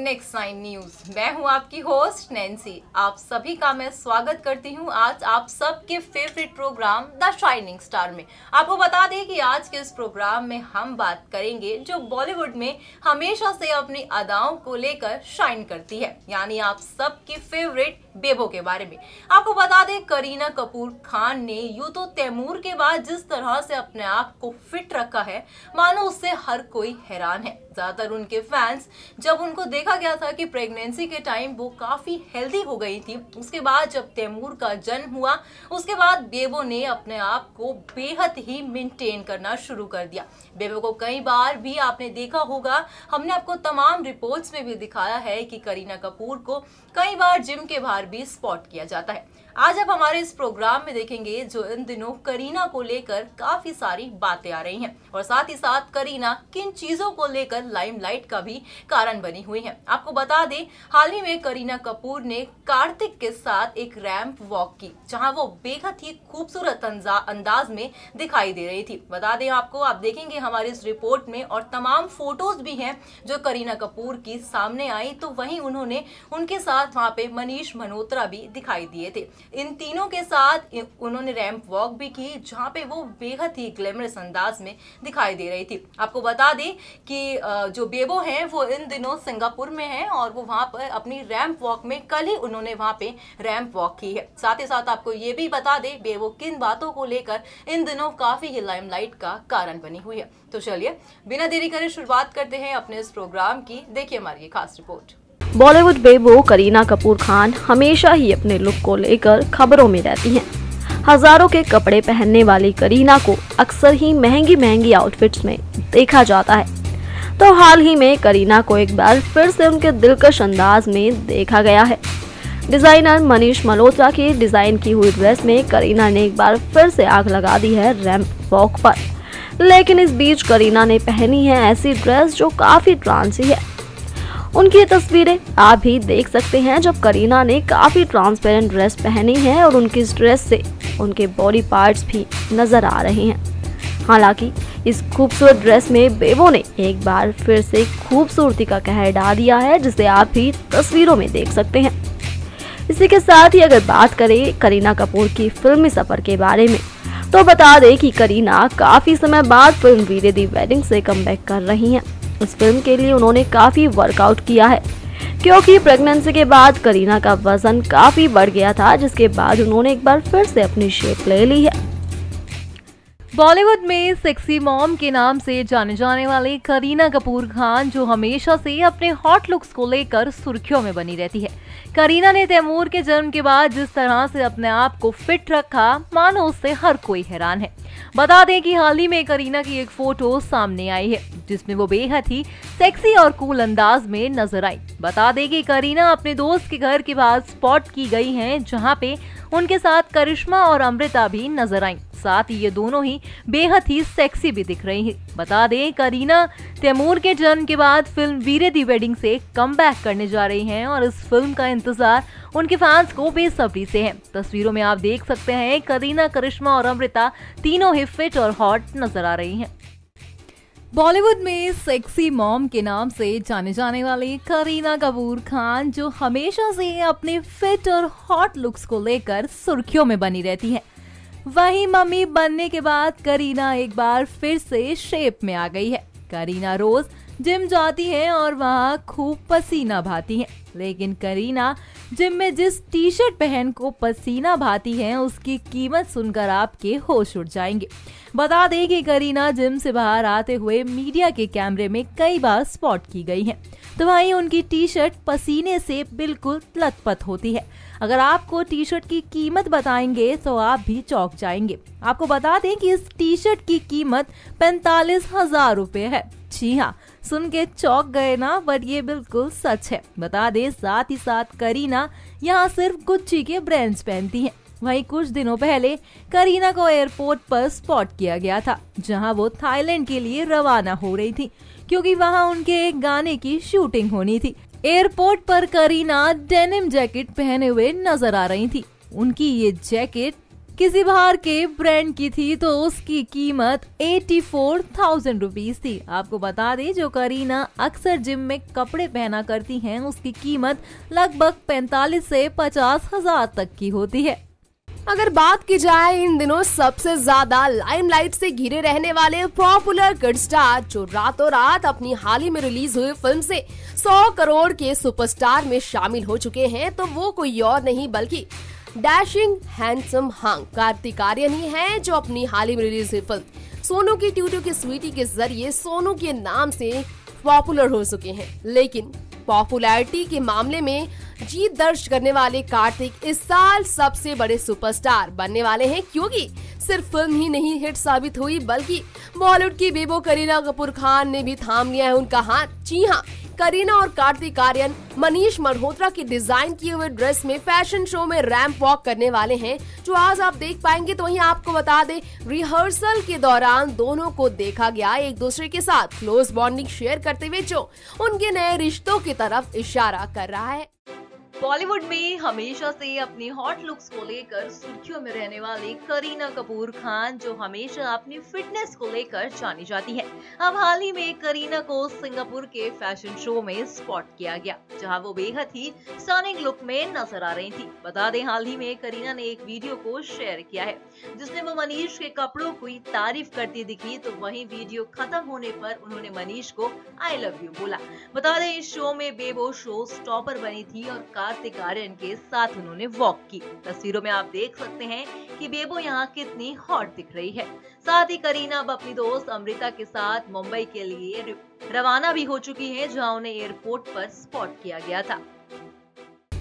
Next 9 news. मैं हूं आपकी होस्ट नैन्सी। आप सभी का मैं स्वागत करती हूं आज आप सबके favourite programme the shining star में। आपको बता दें कि आज के इस प्रोग्राम में हम बात करेंगे जो बॉलीवुड में हमेशा से अपनी अदाओं को लेकर शाइन करती है, यानी आप सबकी फेवरेट बेबो के बारे में। आपको बता दें करीना कपूर खान ने यूं तो तैमूर के बाद जिस तरह से अपने आप को फिट रखा है, मानो उससे हर कोई हैरान है। ज्यादातर उनके फैंस जब उनको देखा गया था कि प्रेगनेंसी के टाइम वो काफी हेल्दी हो गई थी, उसके बाद जब तैमूर का जन्म हुआ उसके बाद बेबो ने अपने आप को बेहद ही मेंटेन करना शुरू कर दिया। बेबो को कई बार भी आपने देखा होगा, हमने आपको तमाम रिपोर्ट्स में भी दिखाया है कि करीना कपूर को कई बार जिम के बाहर भी स्पॉट किया जाता है। आज आप हमारे इस प्रोग्राम में देखेंगे जो इन दिनों करीना को लेकर काफी सारी बातें आ रही हैं और साथ ही साथ करीना किन चीजों को लेकर लाइमलाइट का भी कारण बनी हुई है। आपको बता दें हाल ही में करीना कपूर ने कार्तिक के साथ एक रैंप वॉक की, जहां वो बेहद ही खूबसूरत अंदाज में दिखाई दे रही थी। बता दें आपको, आप देखेंगे हमारी इस रिपोर्ट में और तमाम फोटोज भी हैं जो करीना कपूर की सामने आई, तो वहीं उन्होंने उनके साथ वहां पे मनीष मल्होत्रा भी दिखाई दिए थे। इन तीनों के साथ उन्होंने रैंप वॉक भी की, जहां पे वो बेहद ही ग्लैमरस अंदाज में दिखाई दे रही थी। आपको बता दें कि जो बेबो हैं वो इन दिनों सिंगापुर में हैं और वो वहां पर अपनी रैंप वॉक में कल ही उन्होंने वहां पे रैंप वॉक की है। साथ ही साथ आपको ये भी बता दें बेबो किन बातों को लेकर इन दिनों काफी ही लाइमलाइट का कारण बनी हुई है। तो चलिए बिना देरी करे शुरुआत करते हैं अपने इस प्रोग्राम की। देखिए हमारी ये खास रिपोर्ट। बॉलीवुड बेबो करीना कपूर खान हमेशा ही अपने लुक को लेकर खबरों में रहती हैं। हजारों के कपड़े पहनने वाली करीना को अक्सर ही महंगी आउटफिट्स में देखा जाता है, तो हाल ही में करीना को एक बार फिर से उनके दिलकश अंदाज में देखा गया है। डिजाइनर मनीष मल्होत्रा की डिजाइन की हुई ड्रेस में करीना ने एक बार फिर से आग लगा दी है रैंप वॉक पर, लेकिन इस बीच करीना ने पहनी है ऐसी ड्रेस जो काफी ट्रांसी है। उनकी तस्वीरें आप भी देख सकते हैं जब करीना ने काफी ट्रांसपेरेंट ड्रेस पहनी है और उनकी इस ड्रेस से उनके बॉडी पार्ट्स भी नजर आ रहे हैं। हालांकि इस खूबसूरत ड्रेस में बेबो ने एक बार फिर से खूबसूरती का कहर ढा दिया है, जिसे आप भी तस्वीरों में देख सकते हैं। इसी के साथ ही अगर बात करें करीना कपूर की फिल्मी सफर के बारे में, तो बता दें कि करीना काफी समय बाद फिल्म वीरे दी वेडिंग से कमबैक कर रही हैं। इस फिल्म के लिए उन्होंने काफी वर्कआउट किया है, क्योंकि प्रेगनेंसी के बाद करीना का वजन काफी बढ़ गया था, जिसके बाद उन्होंने एक बार फिर से अपनी शेप ले ली है। बॉलीवुड में सेक्सी मॉम के नाम से जाने जाने वाली करीना कपूर खान जो हमेशा से अपने हॉट लुक्स को लेकर सुर्खियों में बनी रहती है। करीना ने तैमूर के जन्म के बाद जिस तरह से अपने आप को फिट रखा, मानो उससे हर कोई हैरान है। बता दें कि हाल ही में करीना की एक फोटो सामने आई है जिसमें वो बेहद ही सेक्सी और कूल अंदाज में नजर आई। बता दें कि करीना अपने दोस्त के घर के बाहर स्पॉट की गई हैं, जहां पे उनके साथ करिश्मा और अमृता भी नजर आई। साथ ही ये दोनों ही बेहद ही सेक्सी भी दिख रही हैं। बता दें करीना तैमूर के जन्म के बाद फिल्म वीरे दी वेडिंग से कमबैक करने जा रही हैं और इस फिल्म का इंतजार उनके फैंस को बेसब्री से है। तस्वीरों में आप देख सकते हैं करीना, करिश्मा और अमृता तीनों ही फिट और हॉट नजर आ रही हैं। बॉलीवुड में सेक्सी मॉम के नाम से जाने जाने वाली करीना कपूर खान जो हमेशा से अपने फिट और हॉट लुक्स को लेकर सुर्खियों में बनी रहती हैं, वहीं मम्मी बनने के बाद करीना एक बार फिर से शेप में आ गई है। करीना रोज जिम जाती हैं और वहां खूब पसीना बहाती हैं, लेकिन करीना जिम में जिस टी शर्ट पहन को पसीना बहाती हैं उसकी कीमत सुनकर आपके होश उड़ जाएंगे। बता दें कि करीना जिम से बाहर आते हुए मीडिया के कैमरे में कई बार स्पॉट की गई हैं, तो वहीं उनकी टी शर्ट पसीने से बिल्कुल लथपथ होती है। अगर आपको टी शर्ट की कीमत बताएंगे तो आप भी चौंक जाएंगे। आपको बता दें कि इस टी शर्ट की कीमत 45,000 रुपए है। जी हाँ, सुन के चौंक गए ना, बट ये बिल्कुल सच है। बता दें साथ ही साथ करीना यहाँ सिर्फ गुच्ची के ब्रांड्स पहनती हैं। वहीं कुछ दिनों पहले करीना को एयरपोर्ट पर स्पॉट किया गया था, जहां वो थाईलैंड के लिए रवाना हो रही थी, क्योंकि वहां उनके एक गाने की शूटिंग होनी थी। एयरपोर्ट पर करीना डेनिम जैकेट पहने हुए नजर आ रही थी। उनकी ये जैकेट किसी बाहर के ब्रांड की थी तो उसकी कीमत 84,000 रुपीज थी। आपको बता दें, जो करीना अक्सर जिम में कपड़े पहना करती हैं, उसकी कीमत लगभग 45 से 50,000 तक की होती है। अगर बात की जाए इन दिनों सबसे ज्यादा लाइमलाइट से घिरे रहने वाले पॉपुलर किड स्टार जो रातों रात अपनी हाल ही में रिलीज हुई फिल्म से 100 करोड़ के सुपरस्टार में शामिल हो चुके हैं, तो वो कोई और नहीं बल्कि डैशिंग हैंडसम हंग कार्तिक आर्यन ही है, जो अपनी हाल ही में रिलीज हुई फिल्म सोनू की ट्यूटू की स्वीटी के जरिए सोनू के नाम से पॉपुलर हो चुके हैं। लेकिन पॉपुलैरिटी के मामले में जीत दर्ज करने वाले कार्तिक इस साल सबसे बड़े सुपरस्टार बनने वाले हैं, क्योंकि सिर्फ फिल्म ही नहीं हिट साबित हुई बल्कि बॉलीवुड की बेबो करीना कपूर खान ने भी थाम लिया है उनका हाथ। जी हाँ, करीना और कार्तिक आर्यन मनीष मल्होत्रा की डिजाइन किए हुए ड्रेस में फैशन शो में रैंप वॉक करने वाले हैं, जो आज आप देख पाएंगे। तो वहीं आपको बता दें, रिहर्सल के दौरान दोनों को देखा गया एक दूसरे के साथ क्लोज बॉन्डिंग शेयर करते हुए, जो उनके नए रिश्तों की तरफ इशारा कर रहा है। बॉलीवुड में हमेशा से अपनी हॉट लुक्स को लेकर सुर्खियों में रहने वाली करीना कपूर खान, जो हमेशा अपनी फिटनेस को लेकर जानी जाती है, अब हाल ही में करीना को सिंगापुर के फैशन शो में स्पॉट किया गया, जहां वो बेहद ही स्टनिंग लुक में नजर आ रही थी। बता दें, हाल ही में करीना ने एक वीडियो को शेयर किया है जिसमें वो मनीष के कपड़ों की तारीफ करती दिखी। तो वहीं वीडियो खत्म होने पर उन्होंने मनीष को आई लव यू बोला। बता दें, इस शो में बेबो शो स्टॉपर बनी थी और कार्तिक आर्यन के साथ उन्होंने वॉक की। तस्वीरों में आप देख सकते हैं कि बेबो यहाँ कितनी हॉट दिख रही है। साथ ही करीना अब अपनी दोस्त अमृता के साथ मुंबई के लिए रवाना भी हो चुकी है, जहां उन्हें एयरपोर्ट पर स्पॉट किया गया था।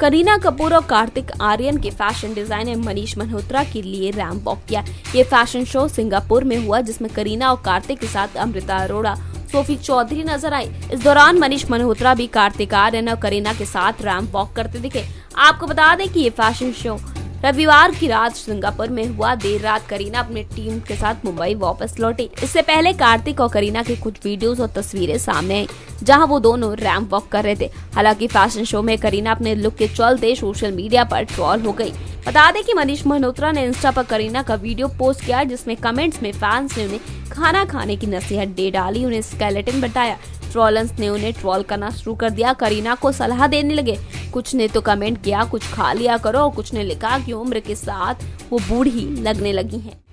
करीना कपूर और कार्तिक आर्यन के फैशन डिजाइनर मनीष मल्होत्रा के लिए रैंप वॉक किया। ये फैशन शो सिंगापुर में हुआ, जिसमें करीना और कार्तिक के साथ अमृता अरोड़ा, सोफी चौधरी नजर आई। इस दौरान मनीष मल्होत्रा भी कार्तिक आर्यन और करीना के साथ रैंप वॉक करते दिखे। आपको बता दें कि ये फैशन शो रविवार की रात सिंगापुर में हुआ। देर रात करीना अपनी टीम के साथ मुंबई वापस लौटी। इससे पहले कार्तिक और करीना की कुछ वीडियोस और तस्वीरें सामने आई, जहां वो दोनों रैंप वॉक कर रहे थे। हालांकि फैशन शो में करीना अपने लुक के चलते सोशल मीडिया पर ट्रोल हो गई। बता दें कि मनीष मल्होत्रा ने इंस्टा पर करीना का वीडियो पोस्ट किया, जिसमें कमेंट्स में फैंस ने उन्हें खाना खाने की नसीहत दे डाली, उन्हें स्केलेटन बताया। ट्रोलर्स ने उन्हें ट्रोल करना शुरू कर दिया, करीना को सलाह देने लगे। कुछ ने तो कमेंट किया कुछ खा लिया करो, और कुछ ने लिखा कि उम्र के साथ वो बूढ़ी लगने लगी हैं।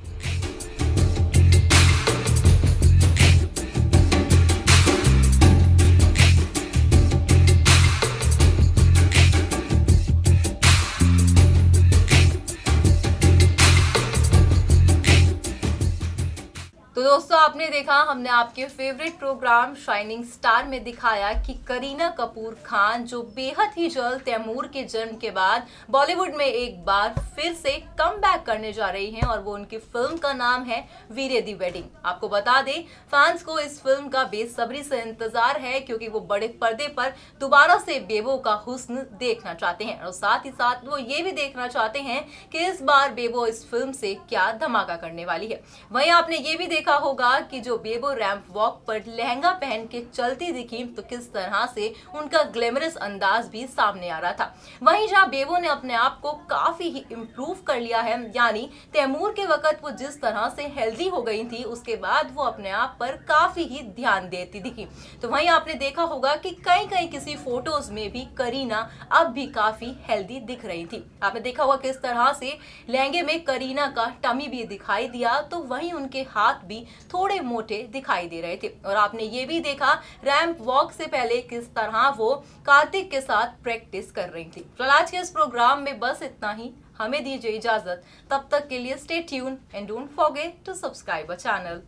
तो दोस्तों, आपने देखा, हमने आपके फेवरेट प्रोग्राम शाइनिंग स्टार में दिखाया कि करीना कपूर खान जो बेहद ही जल्द तैमूर के जन्म के बाद बॉलीवुड में एक बार फिर से कमबैक करने जा रही हैं, और वो उनकी फिल्म का नाम है वीरे दी वेडिंग। आपको बता दें, फैंस को इस फिल्म का बेसब्री से इंतजार है, क्योंकि वो बड़े पर्दे पर दोबारा से बेबो का हुस्न देखना चाहते हैं, और साथ ही साथ वो ये भी देखना चाहते हैं कि इस बार बेबो इस फिल्म से क्या धमाका करने वाली है। वहीं आपने ये भी देखा होगा कि जो बेबो रैंप वॉक पर लहंगा पहन के चलती दिखी, तो किस तरह से उनका ग्लैमरस अंदाज भी सामने आ रहा था। वहीं जहां बेबो ने अपने आप को काफी ही इम्प्रूव कर लिया है, यानी तैमूर के वक्त वो जिस तरह से हेल्दी हो गई थी, उसके बाद वो अपने आप पर काफी ही ध्यान देती दिखी। तो वहीं आपने देखा होगा कि कहीं किसी फोटोज में भी करीना अब भी काफी हेल्दी दिख रही थी। आपने देखा होगा किस तरह से लहंगे में करीना का टमी भी दिखाई दिया, तो वहीं उनके हाथ भी थोड़े मोटे दिखाई दे रहे थे। और आपने ये भी देखा रैंप वॉक से पहले किस तरह वो कार्तिक के साथ प्रैक्टिस कर रही थी। तो आज के इस प्रोग्राम में बस इतना ही। हमें दीजिए इजाजत, तब तक के लिए stay tune and don't forget to subscribe our channel.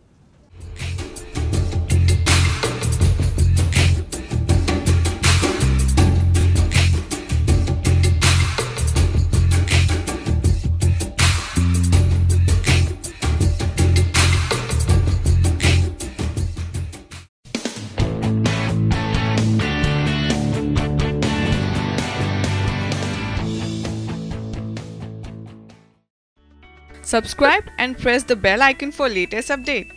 Subscribe and press the bell icon for latest update.